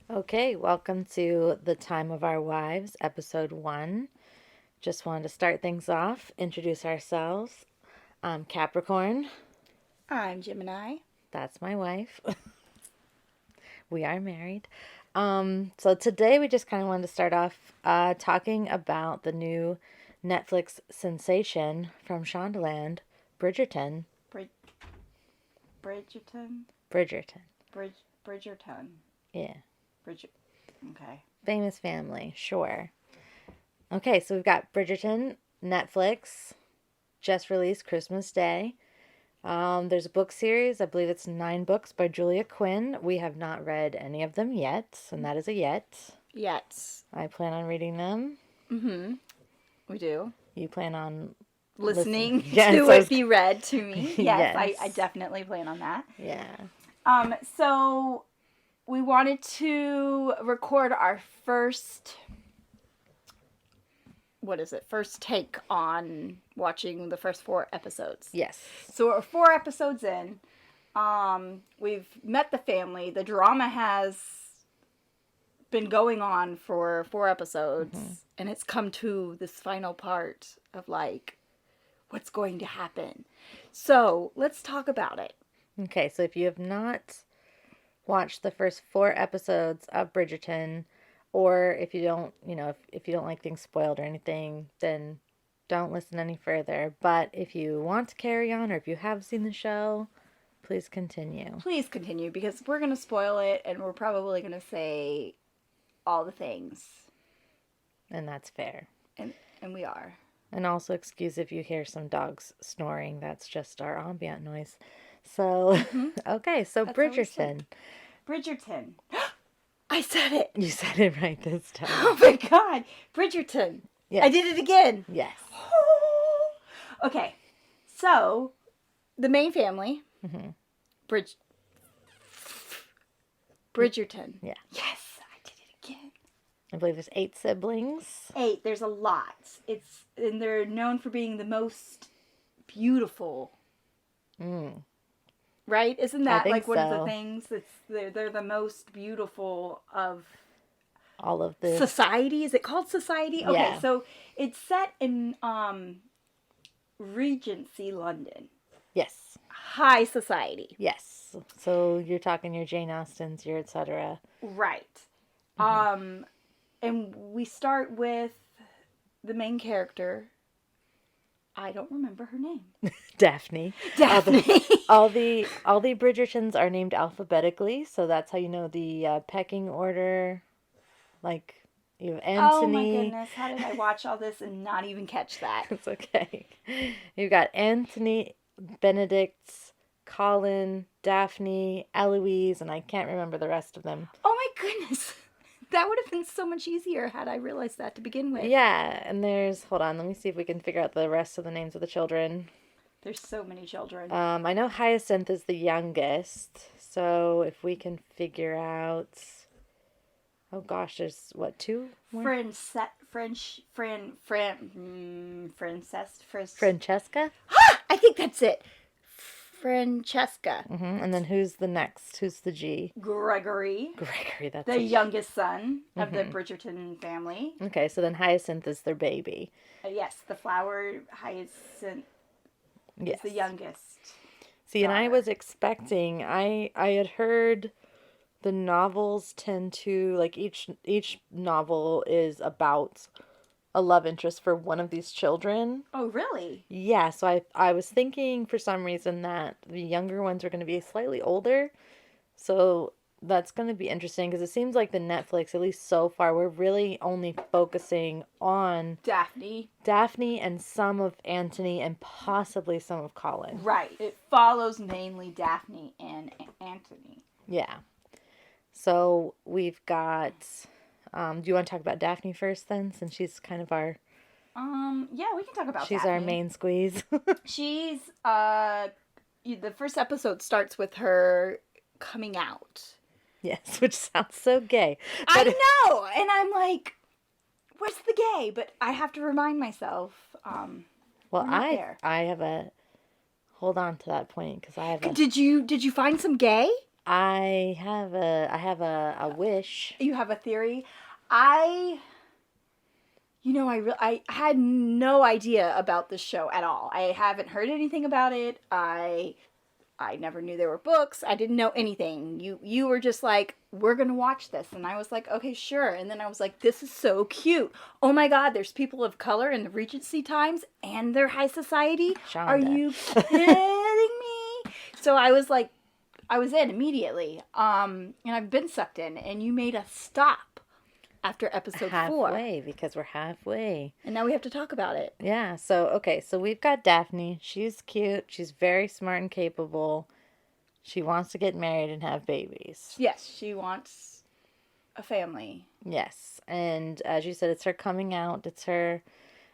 Okay, welcome to The Time of Our Wives, episode 1. Just wanted to start things off, introduce ourselves. I'm Capricorn. I'm Gemini. That's my wife. We are married. So today we just kind of wanted to start off talking about the new Netflix sensation from Shondaland, Bridgerton. Brid- Bridgerton? Bridgerton. Bridgerton. Yeah. Okay. Famous family, sure. Okay, so we've got Bridgerton, Netflix, just released Christmas Day. There's a book series. I believe it's 9 books by Julia Quinn. We have not read any of them yet, and that is a yet. Yes. I plan on reading them. Mm-hmm. We do. You plan on Listening Yes, to it be read to me. Yes, Yes. I definitely plan on that. Yeah. So we wanted to record our first first take on watching the first 4 episodes. Yes. So we're 4 episodes in. We've met the family. The drama has been going on for 4 episodes, and it's come to this final part of like, what's going to happen. So let's talk about it. Okay, so if you have not watched the first 4 episodes of Bridgerton, or if you don't, if you don't like things spoiled or anything, then don't listen any further. But if you want to carry on, or if you have seen the show, please continue. Please continue, because we're going to spoil it, and we're probably going to say all the things. And that's fair. And we are. And also excuse if you hear some dogs snoring. That's just our ambient noise. So, okay, so That's Bridgerton. Bridgerton. I said it. You said it right this time. Oh my God. Bridgerton. Yes. I did it again. Yes. Okay. So, the main family. Bridgerton. Yeah. Yes, I did it again. I believe there's 8 siblings. 8. There's a lot. And they're known for being the most beautiful. Right? Isn't that think like one of so. the things? They're the most beautiful of All of the society. Is it called society? Okay, Yeah. so it's set in Regency London. Yes. High society. Yes. So you're talking your Jane Austens, your etc. Right. And we start with the main character. I don't remember her name. Daphne. Daphne. All the Bridgertons are named alphabetically, so that's how you know the pecking order. Like you have Oh my Anthony. goodness, how did I watch all this and not even catch that? It's okay. You've got Anthony, Benedict, Colin, Daphne, Eloise, and I can't remember the rest of them. Oh my goodness. That would have been so much easier had I realized that to begin with. Yeah, and hold on, let me see if we can figure out the rest of the names of the children. There's so many children. I know Hyacinth is the youngest, so if we can figure out... Oh gosh, there's what, 2 more? Francesca? I think that's it. Francesca. And then who's the next? Who's the G? Gregory. That's the youngest son of the Bridgerton family. Okay, so then Hyacinth is their baby. Yes, the flower Hyacinth is the youngest. See, and I was expecting, I had heard the novels tend to, like, each novel is about a love interest for one of these children. Oh, really? Yeah, so I was thinking for some reason that the younger ones are going to be slightly older. So that's going to be interesting because it seems like the Netflix, at least so far, we're really only focusing on Daphne and some of Anthony and possibly some of Colin. Right. It follows mainly Daphne and Anthony. Yeah. So we've got... do you want to talk about Daphne first then, since she's kind of our... Yeah, we can talk about She's Daphne. our main squeeze. She's, the first episode starts with her coming out. Yes, which sounds so gay. I know! And I'm like, where's the gay? But I have to remind myself, well, I have a... Hold on to that point, because I have a... Did you find some gay? I have a wish. You have a theory? I I had no idea about this show at all. I haven't heard anything about it. I never knew there were books. I didn't know anything. You were just like, we're going to watch this. And I was like, okay, sure. And then I was like, this is so cute. Oh my God, there's people of color in the Regency times and they're high society. Shonda. Are you kidding me? So I was like, I was in immediately. And I've been sucked in. And you made us stop after episode 4. Halfway, because we're halfway. And now we have to talk about it. Yeah, so we've got Daphne. She's cute. She's very smart and capable. She wants to get married and have babies. Yes, she wants a family. Yes, and as you said, it's her coming out. It's her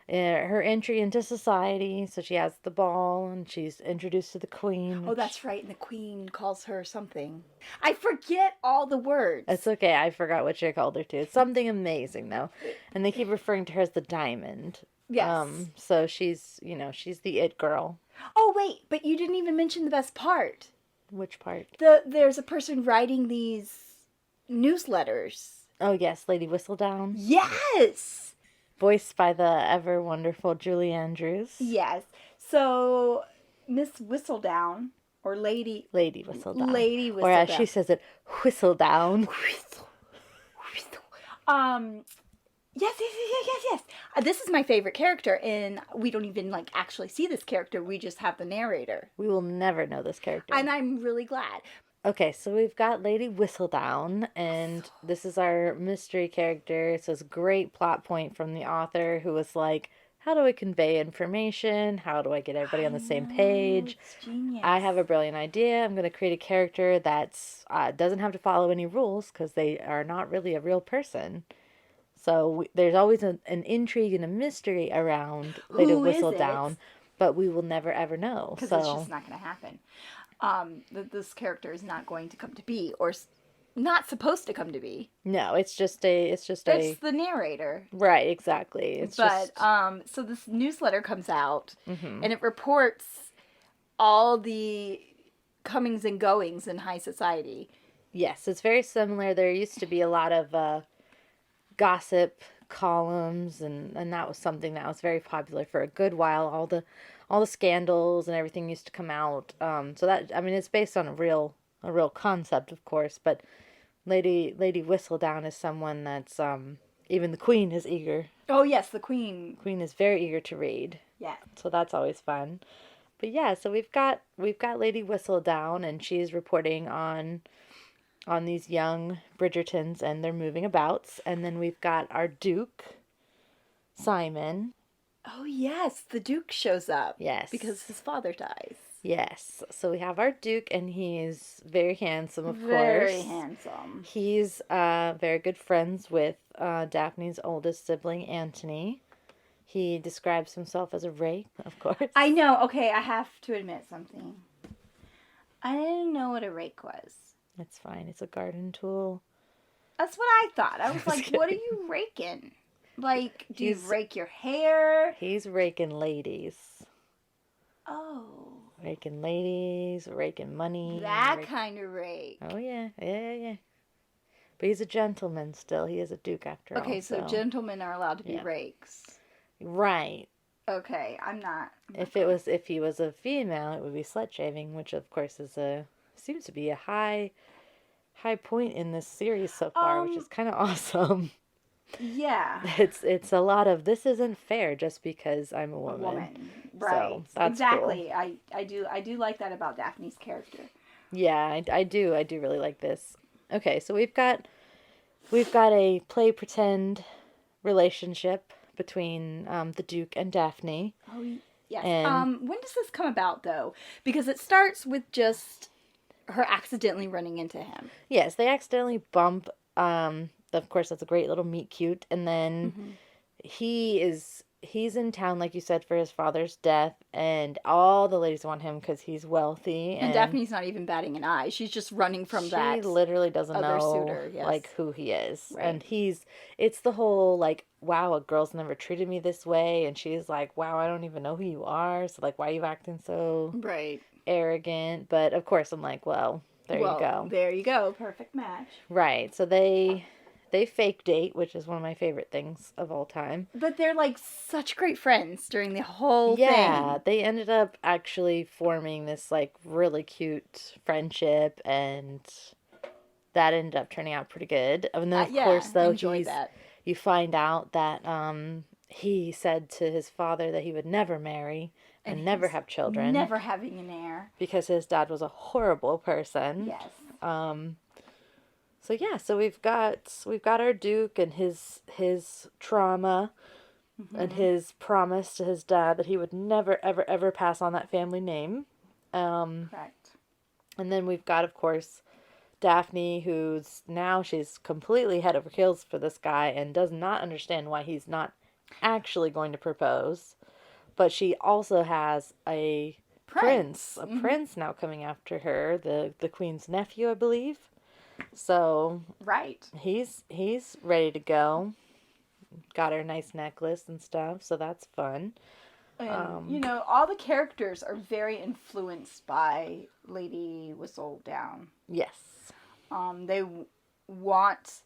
entry into society. So she has the ball and she's introduced to the queen. Oh, that's right. And the queen calls her something. I forget all the words. It's okay. I forgot what she called her to. It's something amazing though, and they keep referring to her as the diamond. Yes. So she's the it girl. Oh wait, but you didn't even mention the best part. Which part? There's a person writing these newsletters. Oh yes, Lady Whistledown. Yes. Voiced by the ever wonderful Julie Andrews. Yes. So Miss Whistledown, or Lady Whistledown. Lady Whistledown. Or as she says it, Whistledown. Yes. This is my favorite character, and we don't even actually see this character. We just have the narrator. We will never know this character. And I'm really glad. Okay, so we've got Lady Whistledown, and this is our mystery character. So it's a great plot point from the author, who was like, how do I convey information? How do I get everybody on the same page? It's genius. I have a brilliant idea. I'm going to create a character that's doesn't have to follow any rules, because they are not really a real person. So there's always an intrigue and a mystery around Lady Whistledown, but we will never ever know. Because it's just not going to happen. This character is not going to come to be, or not supposed to come to be. No, it's the narrator. Right, exactly. So this newsletter comes out, and it reports all the comings and goings in high society. Yes, it's very similar. There used to be a lot of gossip columns, and that was something that was very popular for a good while. All the scandals and everything used to come out. So that, I mean, it's based on a real concept, of course, but Lady Whistledown is someone that's even the queen is eager. Oh yes, the queen. Queen is very eager to read. Yeah. So that's always fun. But yeah, so we've got Lady Whistledown, and she's reporting on these young Bridgertons and their moving abouts. And then we've got our Duke, Simon. Oh yes, the Duke shows up. Yes. Because his father dies. Yes. So we have our Duke, and he's very handsome, of course. Very handsome. He's very good friends with Daphne's oldest sibling, Antony. He describes himself as a rake, of course. I know. Okay, I have to admit something. I didn't know what a rake was. It's fine. It's a garden tool. That's what I thought. I was like, what are you raking? Like, do you rake your hair? He's raking ladies. Oh. Raking ladies, raking money. That kind of rake. Oh, yeah. Yeah. But he's a gentleman still. He is a duke after all. Okay, so gentlemen are allowed to be rakes. Right. Okay, I'm not. If he was a female, it would be slut shaving, which of course seems to be a high point in this series so far, which is kind of awesome. Yeah. It's a lot of, this isn't fair just because I'm a woman. Right. So that's exactly. Cool. I do like that about Daphne's character. Yeah, I do really like this. Okay, so we've got a play pretend relationship between the Duke and Daphne. Oh, yes. When does this come about though? Because it starts with just her accidentally running into him. Yes, they accidentally bump. Of course, that's a great little meet cute. And then he's in town, like you said, for his father's death, and all the ladies want him because he's wealthy. And Daphne's not even batting an eye. She's just running from that. She literally doesn't other know suitor, yes. like who he is. Right. And it's the whole like, wow, a girl's never treated me this way. And she's like, wow, I don't even know who you are. So like, why are you acting so right arrogant? But of course I'm like, well, There you go. There you go. Perfect match. Right. So they fake date, which is one of my favorite things of all time. But they're like such great friends during the whole Yeah, thing. they ended up actually forming this like really cute friendship, and that ended up turning out pretty good. And then of course though enjoyed that. you find out that he said to his father that he would never marry and never have children. Never having an heir. Because his dad was a horrible person. Yes. So yeah, so we've got our Duke and his trauma and his promise to his dad that he would never ever ever pass on that family name. Correct. And then we've got, of course, Daphne, who's now she's completely head over heels for this guy and does not understand why he's not actually going to propose. But she also has a prince now coming after her, the queen's nephew, I believe. So right, he's ready to go. Got her nice necklace and stuff, so that's fun. And all the characters are very influenced by Lady Whistledown. Yes. They want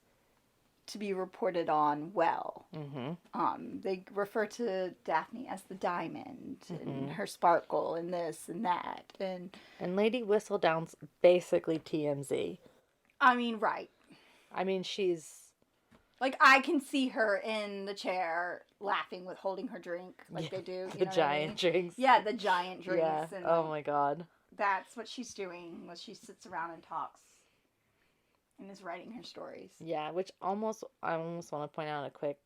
to be reported on well. They refer to Daphne as the diamond and her sparkle and this and that. And Lady Whistledown's basically TMZ. I mean, right. I mean, she's... Like, I can see her in the chair laughing with holding her drink like they do. The giant drinks. Yeah, the giant drinks. Yeah. And oh my god. That's what she's doing when she sits around and talks and is writing her stories. Yeah, which I almost want to point out a quick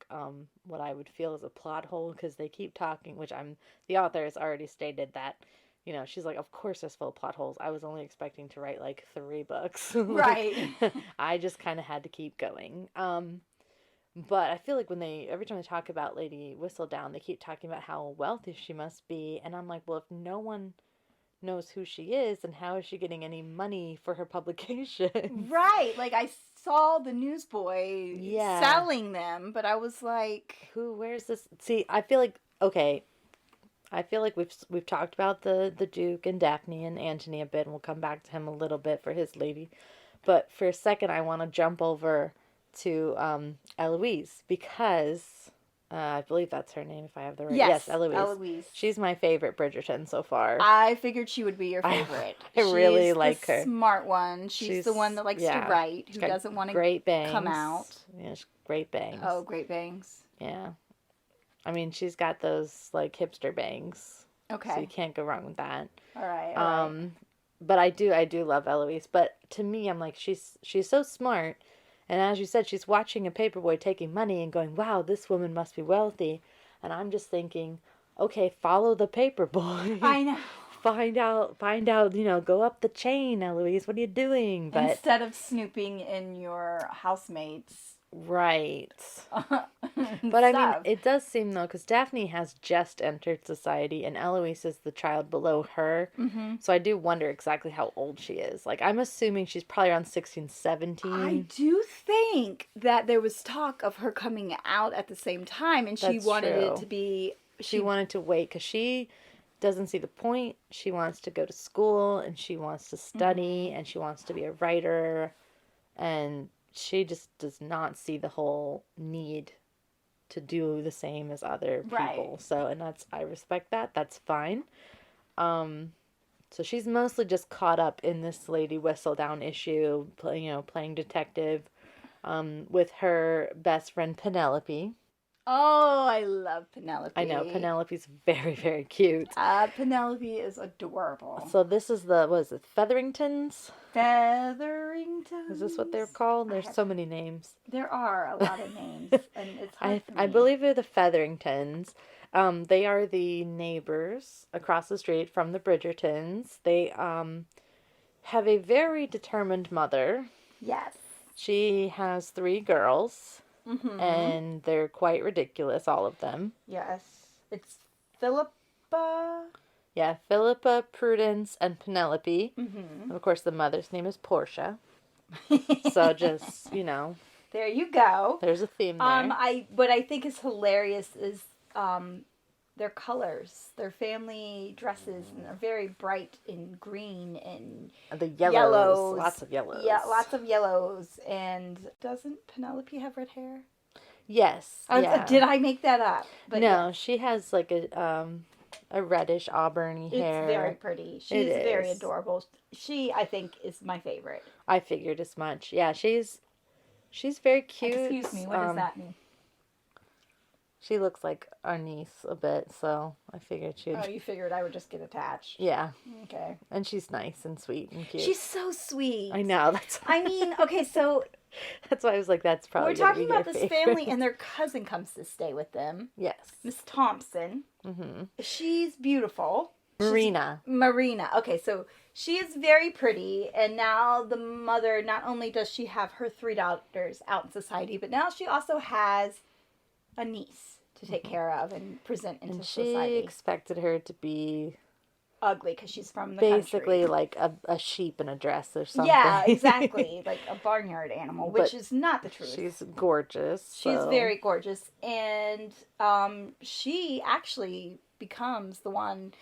what I would feel is a plot hole, because they keep talking, the author has already stated that, she's like, of course there's full of plot holes. I was only expecting to write like 3 books. Right. I just kind of had to keep going. But I feel like every time they talk about Lady Whistledown, they keep talking about how wealthy she must be, and I'm like, well, if no one knows who she is, and how is she getting any money for her publication? Right. Like, I saw the newsboy selling them, but I was like, where's this? See, I feel like we've talked about the Duke and Daphne and Antony a bit, and we'll come back to him a little bit for his lady. But for a second, I want to jump over to Eloise, because I believe that's her name, if I have the right... Yes, Eloise. She's my favorite Bridgerton so far. I figured she would be your favorite. I really like her. She's the smart one. She's the one that likes to write, who doesn't want to come out. Yeah, great bangs. Oh, great bangs. Yeah. I mean, she's got those, like, hipster bangs. Okay. So you can't go wrong with that. All right. But I do love Eloise. But to me, I'm like, she's so smart. And as you said, she's watching a paperboy taking money and going, wow, this woman must be wealthy. And I'm just thinking, okay, follow the paperboy. I know. Find out, go up the chain, Eloise. What are you doing? But instead of snooping in your housemates. Right. But I mean, it does seem, though, because Daphne has just entered society and Eloise is the child below her. So I do wonder exactly how old she is. Like, I'm assuming she's probably around 16, 17. I do think that there was talk of her coming out at the same time, and she wanted it to be... She wanted to wait because she doesn't see the point. She wants to go to school and she wants to study and she wants to be a writer, and she just does not see the whole need to do the same as other people. Right. So, and I respect that. That's fine. So she's mostly just caught up in this Lady Whistledown issue, playing detective, with her best friend Penelope. Oh, I love Penelope. I know, Penelope's very, very cute. Penelope is adorable. So this is Featheringtons? Featheringtons? Is this what they're called? There's so many names. There are a lot of names, and it's hard for me. I believe they're the Featheringtons. They are the neighbors across the street from the Bridgertons. They have a very determined mother. Yes. She has 3 girls. And they're quite ridiculous, all of them. Yes. It's Philippa. Yeah, Philippa, Prudence, and Penelope. And of course, the mother's name is Portia. So just, There you go. There's a theme there. What I think is hilarious is their colors, their family dresses, and they're very bright in green and The yellows. yellows. Lots of yellows. Yeah, lots of yellows. And doesn't Penelope have red hair? Yes. Yeah. Did I make that up? But no, she has like a reddish auburny hair. It's very pretty. She's very adorable. She, I think, is my favorite. I figured as much. Yeah, she's very cute. Excuse me, what does that mean? She looks like our niece a bit, so I figured she'd... Oh, you figured I would just get attached. Yeah. Okay. And she's nice and sweet and cute. She's so sweet. I know. I mean, okay, so... That's why I was like, that's probably... We're talking about this family, and their cousin comes to stay with them. Yes. Miss Thompson. Mm-hmm. She's beautiful. Marina. Okay, so she is very pretty, and now the mother, not only does she have her 3 daughters out in society, but now she also has a niece to take care of and present into society. And she expected her to be ugly because she's from the basically country. Like a sheep in a dress or something. Yeah, exactly. Like a barnyard animal, which is not the truth. She's gorgeous. She's very gorgeous. And she actually becomes the one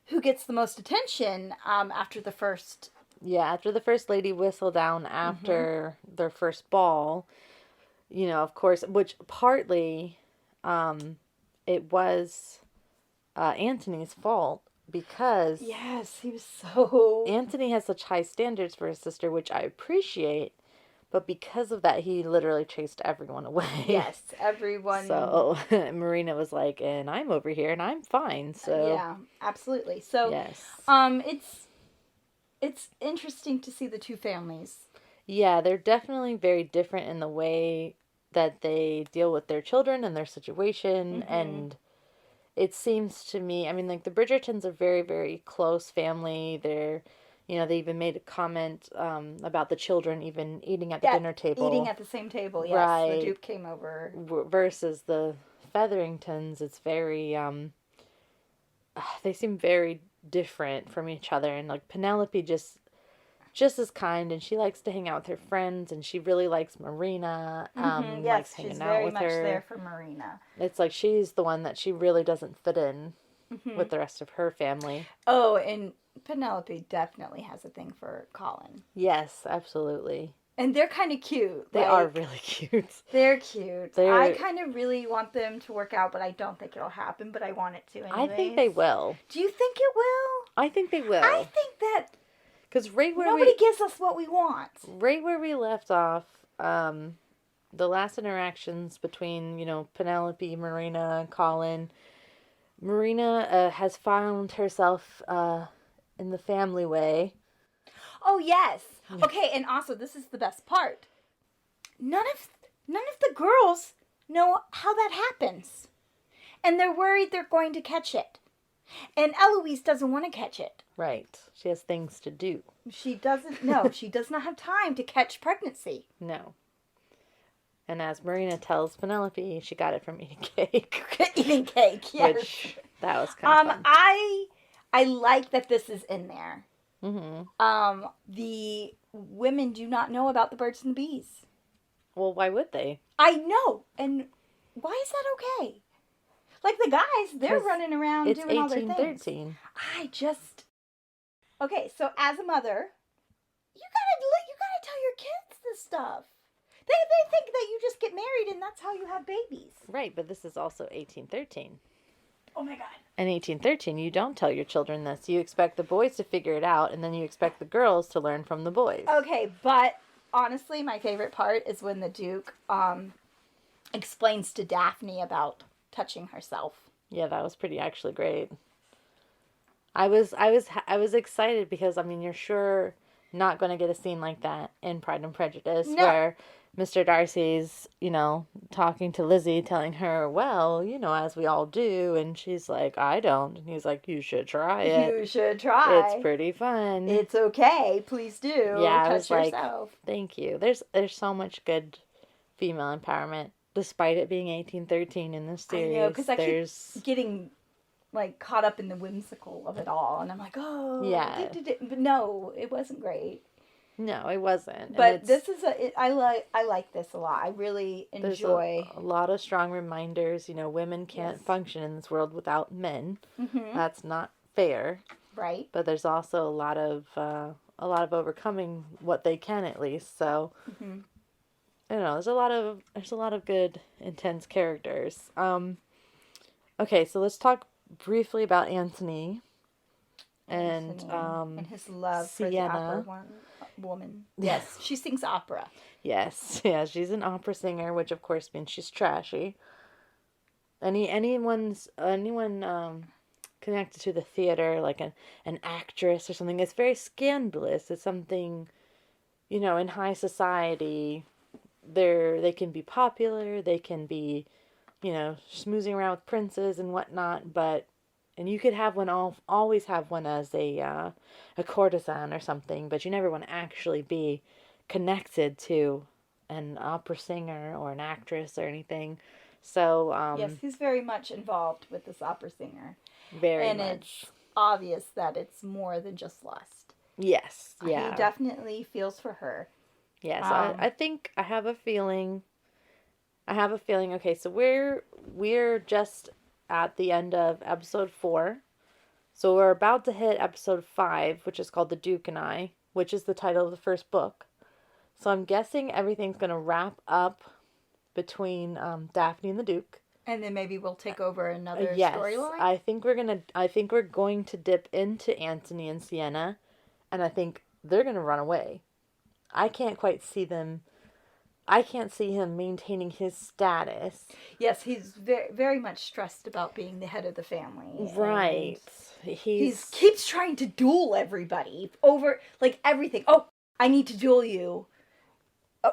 who gets the most attention after the first... Yeah, after the first lady whistle down after their first ball. You know, of course, which partly it was Anthony's fault. Because yes, he was so... Anthony has such high standards for his sister, which I appreciate. But because of that, he literally chased everyone away. Yes, everyone. So Marina was like, and I'm over here and I'm fine. So yeah, absolutely. So yes. It's interesting to see the two families. Yeah, they're definitely very different in the way that they deal with their children and their situation. And it seems to me, I mean, like the Bridgertons are very, very close family. They're, you know, they even made a comment about the children even eating at the dinner table. Eating at the same table, yes. Right. The Duke came over. Versus the Featheringtons, it's very, they seem very different from each other. And like Penelope just as kind, and she likes to hang out with her friends, and she really likes Marina. Yes, likes hanging she's out very with much her. there for Marina. It's like she's the one that she really doesn't fit in with the rest of her family. Oh, and Penelope definitely has a thing for Colin. Yes, absolutely. And they're kind of cute. They are really cute. They're cute. I kind of really want them to work out, but I don't think it'll happen, but I want it to anyways. I think they will. Do you think it will? I think they will. I think that... Because nobody gives us what we want. Right where we left off, the last interactions between, you know, Penelope, Marina, and Colin, Marina has found herself in the family way. Oh, yes. Okay, and also, this is the best part. None of the girls know how that happens. And they're worried they're going to catch it. And Eloise doesn't want to catch it. Right. She has things to do. She doesn't, no, she does not have time to catch pregnancy. No. And as Marina tells Penelope, she got it from eating cake. Eating cake, yes. Which, that was kind of fun. I like that this is in there. Mm-hmm. The women do not know about the birds and the bees. Well, why would they? I know. And why is that okay? Like the guys, they're running around doing all their things. It's 1813. Okay, so as a mother, you gotta tell your kids this stuff. They think that you just get married and that's how you have babies. Right, but this is also 1813. Oh my God. In 1813, you don't tell your children this. You expect the boys to figure it out, and then you expect the girls to learn from the boys. Okay, but honestly, my favorite part is when the Duke explains to Daphne about touching herself. Yeah, that was pretty actually great. I was excited because, I mean, you're sure not going to get a scene like that in Pride and Prejudice where Mr. Darcy's, you know, talking to Lizzie, telling her, well, you know, as we all do, and she's like, I don't, and he's like, you should try it. You should try. It's pretty fun. It's okay. Please do. Yeah, touch yourself. Like, thank you. There's so much good female empowerment. Despite it being 1813 in this series, I know, because I keep getting like caught up in the whimsical of it all, and I'm like, oh, yeah. But no, it wasn't great. No, it wasn't. And But it's this is I like this a lot. I really there's enjoy. a lot of strong reminders, women Yes. can't function in this world without men. Mm-hmm. That's not fair. Right. But there's also a lot of overcoming what they can at least. So, Mm-hmm. I don't know, there's a lot of good intense characters. Okay, so let's talk briefly about Anthony and Anthony and his love for the opera Sienna. woman. Yes, she sings opera. Yes, yeah, she's an opera singer, which of course means she's trashy. Anyone connected to the theater, like an actress or something, it's very scandalous. It's something, in high society, they can be popular, they can be, schmoozing around with princes and whatnot, but and you could have always have one as a courtesan or something, but you never want to actually be connected to an opera singer or an actress or anything. So, Yes, he's very much involved with this opera singer. very And much. it's obvious that it's more than just lust. Yes, He yeah. definitely feels for her. Yes, Um, I think I have a feeling. Okay, so we're just at the end of episode 4. So we're about to hit episode 5, which is called The Duke and I, which is the title of the first book. So I'm guessing everything's going to wrap up between Daphne and the Duke. and then maybe we'll take over another Yes, storyline. I think we're going to dip into Antony and Sienna, and I think they're going to run away. I can't quite see them. I can't see him maintaining his status. Yes, he's very, very much stressed about being the head of the family. Right. He keeps trying to duel everybody over like everything. Oh, I need to duel you.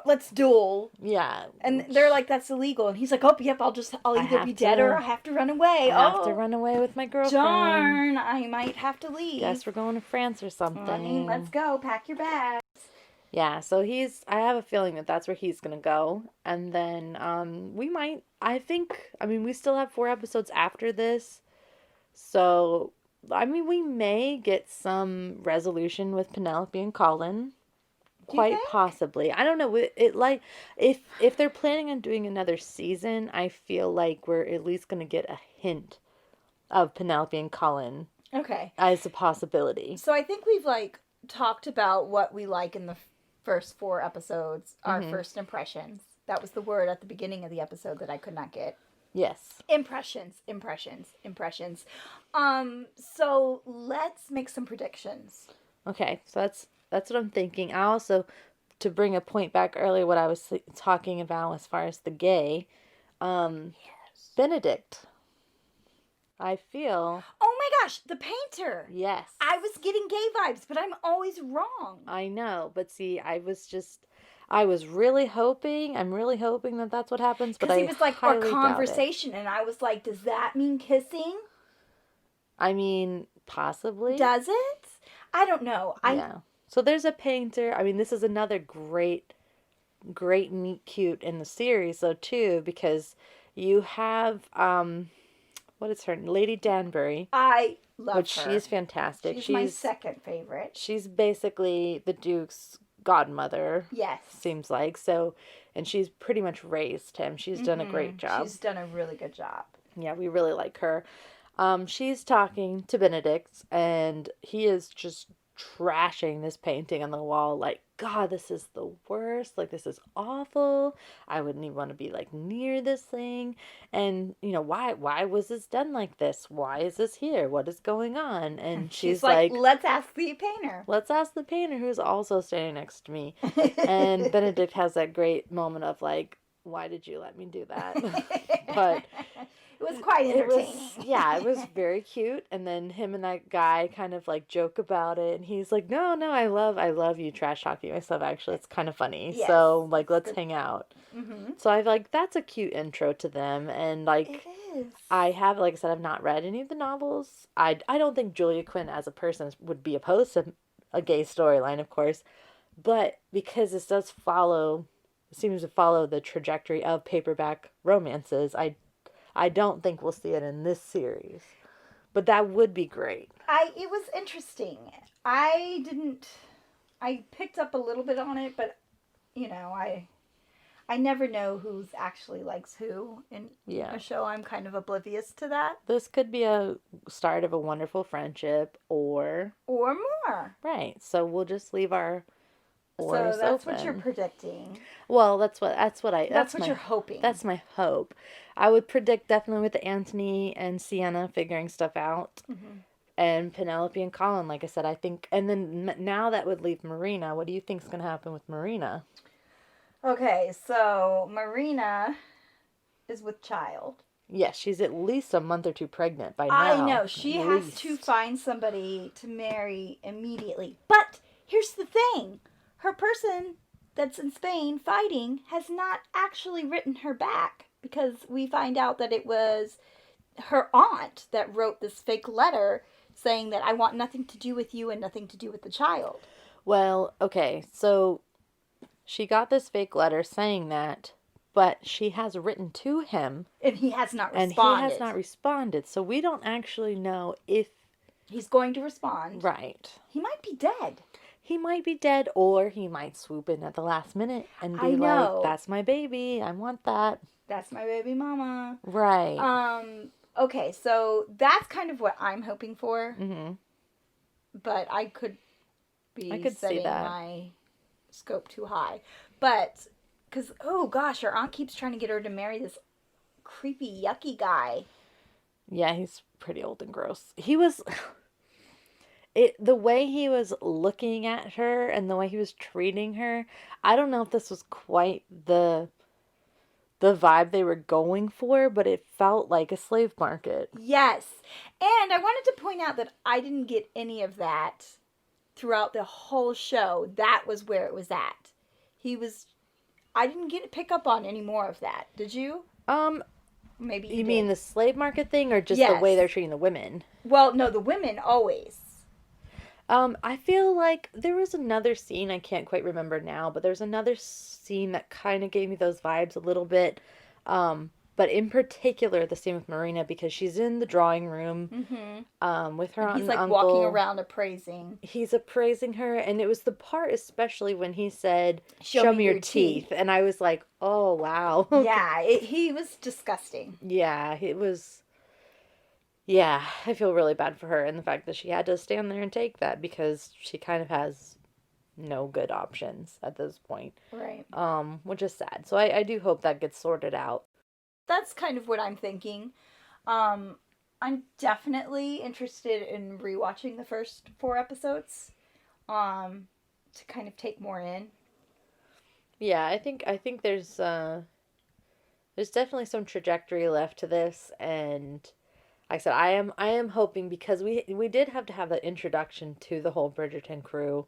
Let's duel. Yeah. And they're like, that's illegal. And he's like, oh, yep, I'll either be dead or I have to run away. I have to run away with my girlfriend. Darn, I might have to leave. Guess we're going to France or something. Let's go. Pack your bags. Yeah, so I have a feeling that that's where he's going to go. And then we still have 4 episodes after this. So, we may get some resolution with Penelope and Colin. Quite possibly. I don't know. If they're planning on doing another season, I feel like we're at least going to get a hint of Penelope and Colin. Okay. As a possibility. So I think we've talked about what we like in the first 4 episodes, our first impressions. That was the word at the beginning of the episode that I could not get. Yes. Impressions. So let's make some predictions. Okay, so that's what I'm thinking. I also, to bring a point back earlier, what I was talking about as far as the gay, Yes. Benedict. I feel. Oh my gosh, the painter. Yes. I was getting gay vibes, but I'm always wrong. I know, but see, I was really hoping. I'm really hoping that that's what happens. But he was like, our conversation, and I was like, does that mean kissing? I mean, possibly. Does it? I don't know. Yeah. So there's a painter. This is another great meet cute in the series, though, too, because you have what is her name? Lady Danbury. I love her. She's fantastic. She's my second favorite. She's basically the Duke's godmother. Yes. Seems like. So, and she's pretty much raised him. She's done a great job. She's done a really good job. Yeah, we really like her. She's talking to Benedict, and he is just trashing this painting on the wall, like, God, this is the worst, like, this is awful, I wouldn't even want to be, like, near this thing, and, why was this done like this, why is this here, what is going on, and she's like, let's ask the painter, who's also standing next to me, and Benedict has that great moment of, like, why did you let me do that, but it was quite entertaining. It was very cute. And then him and that guy kind of joke about it. And he's like, no, I love you trash talking myself. Actually, it's kind of funny. Yes, so let's hang out. Mm-hmm. So I that's a cute intro to them. And it is. I have, like I said, I've not read any of the novels. I don't think Julia Quinn as a person would be opposed to a gay storyline, of course. But because this seems to follow the trajectory of paperback romances, I don't think we'll see it in this series. But that would be great. It was interesting. I didn't I picked up a little bit on it, but I never know who's actually likes who in Yeah. a show. I'm kind of oblivious to that. This could be a start of a wonderful friendship or Or more. right. So we'll just leave our So oars that's what you're open. predicting. Well, That's what you're hoping. That's my hope. I would predict definitely with Anthony and Sienna figuring stuff out. Mm-hmm. And Penelope and Colin, like I said, I think, and then now that would leave Marina. What do you think's going to happen with Marina? Okay, so Marina is with child. Yes, she's at least a month or two pregnant by now. I know. She at has least. to find somebody to marry immediately. But here's the thing. Her person that's in Spain fighting has not actually written her back, because we find out that it was her aunt that wrote this fake letter saying that I want nothing to do with you and nothing to do with the child. Well, okay, so she got this fake letter saying that, but she has written to him. And he has not responded. And he has not responded, so we don't actually know if he's going to respond. Right. He might be dead. He might be dead, or he might swoop in at the last minute and be like, that's my baby, I want that. That's my baby mama. Right. Okay, so that's kind of what I'm hoping for. Mm-hmm. But I could setting see that. my scope too high. But, because, oh gosh, her aunt keeps trying to get her to marry this creepy, yucky guy. Yeah, he's pretty old and gross. He was... the way he was looking at her and the way he was treating her, I don't know if this was quite the vibe they were going for, but it felt like a slave market. Yes. And I wanted to point out that I didn't get any of that throughout the whole show. That was where it was at. I didn't pick up on any more of that. Did you? Maybe you mean the slave market thing, or just the way they're treating the women? Well, no, the women always. I feel like there was another scene, I can't quite remember now, but there's another scene that kind of gave me those vibes a little bit. But in particular, the scene with Marina, because she's in the drawing room with her aunt and uncle. He's like walking around appraising. He's appraising her, and it was the part especially when he said, show me your teeth. And I was like, oh, wow. Yeah, he was disgusting. Yeah, it was... Yeah, I feel really bad for her and the fact that she had to stand there and take that, because she kind of has no good options at this point. Right. Which is sad. So I do hope that gets sorted out. That's kind of what I'm thinking. I'm definitely interested in rewatching the first 4 episodes to kind of take more in. Yeah, I think there's definitely some trajectory left to this, and like I said, I am hoping, because we did have to have the introduction to the whole Bridgerton crew,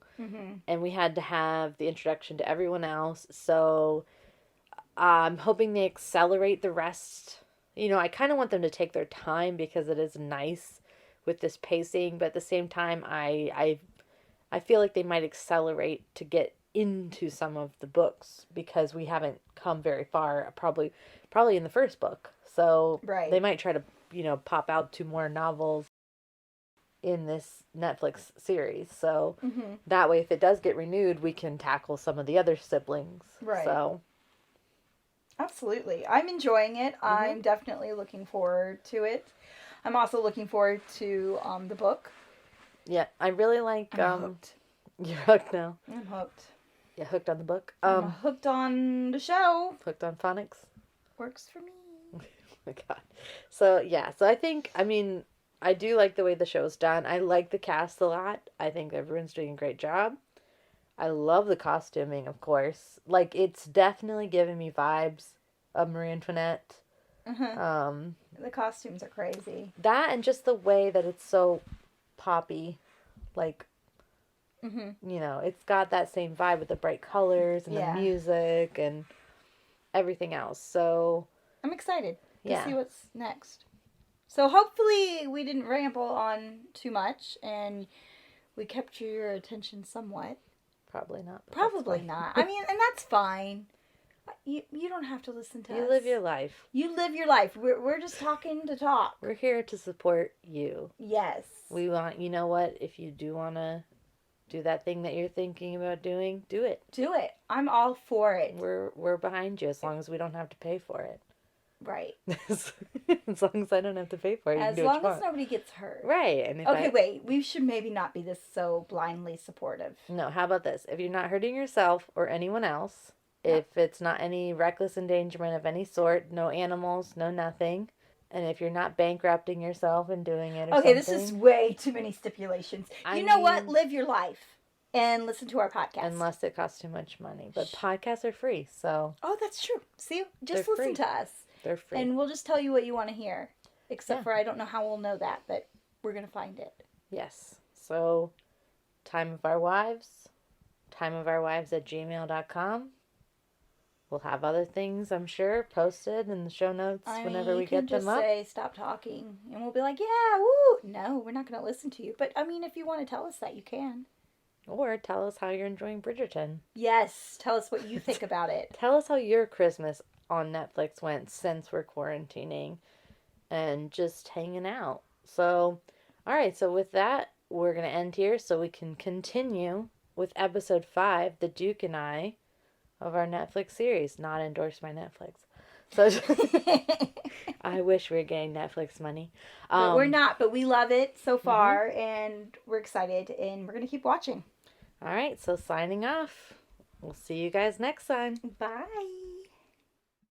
and we had to have the introduction to everyone else, so I'm hoping they accelerate the rest. I kind of want them to take their time, because it is nice with this pacing, but at the same time, I feel like they might accelerate to get into some of the books, because we haven't come very far, probably in the first book, so they might try to pop out 2 more novels in this Netflix series. So that way, if it does get renewed, we can tackle some of the other siblings. Right. So. Absolutely. I'm enjoying it. I'm definitely looking forward to it. I'm also looking forward to the book. Yeah, I really like... I'm hooked. You're hooked now. I'm hooked. Yeah, hooked on the book. I'm hooked on the show. Hooked on phonics. Works for me. Oh my god. So, yeah. So, I do like the way the show's done. I like the cast a lot. I think everyone's doing a great job. I love the costuming, of course. Like, it's definitely giving me vibes of Marie Antoinette. The costumes are crazy. That, and just the way that it's so poppy. Like, it's got that same vibe with the bright colors and the music and everything else. So I'm excited to see what's next. So hopefully we didn't ramble on too much and we kept your attention somewhat. Probably not. Probably not. I mean, and that's fine. You don't have to listen to us. You live your life. You live your life. We're just talking to talk. We're here to support you. Yes. We want, you know what, if you do want to do that thing that you're thinking about doing, do it. Do it. I'm all for it. We're behind you as long as we don't have to pay for it. Right. As long as I don't have to pay for it, you As can do what long you as want. nobody gets hurt. Right. And if Okay, wait. We should maybe not be this so blindly supportive. No, how about this? If you're not hurting yourself or anyone else, if it's not any reckless endangerment of any sort, no animals, no nothing, and if you're not bankrupting yourself and doing it or Okay, something. this is way too many stipulations. You know what? Live your life and listen to our podcast. Unless it costs too much money. But podcasts are free, so. Oh, that's true. See, just They're listen free. to us. They're free. And we'll just tell you what you want to hear. Except for I don't know how we'll know that, but we're going to find it. Yes. So, Time of Our Wives at gmail.com. We'll have other things, I'm sure, posted in the show notes whenever we get them up. You can just say, stop talking, and we'll be like, yeah, woo. No, we're not going to listen to you. But, I mean, if you want to tell us that, you can. Or tell us how you're enjoying Bridgerton. Yes, tell us what you think about it. Tell us how your Christmas on Netflix went since we're quarantining and just hanging out. So, all right, so with that, we're going to end here so we can continue with episode 5, The Duke and I, of our Netflix series. Not endorsed by Netflix. So, I wish we were getting Netflix money. But we're not, but we love it so far, and we're excited, and we're going to keep watching. All right, so signing off. We'll see you guys next time. Bye.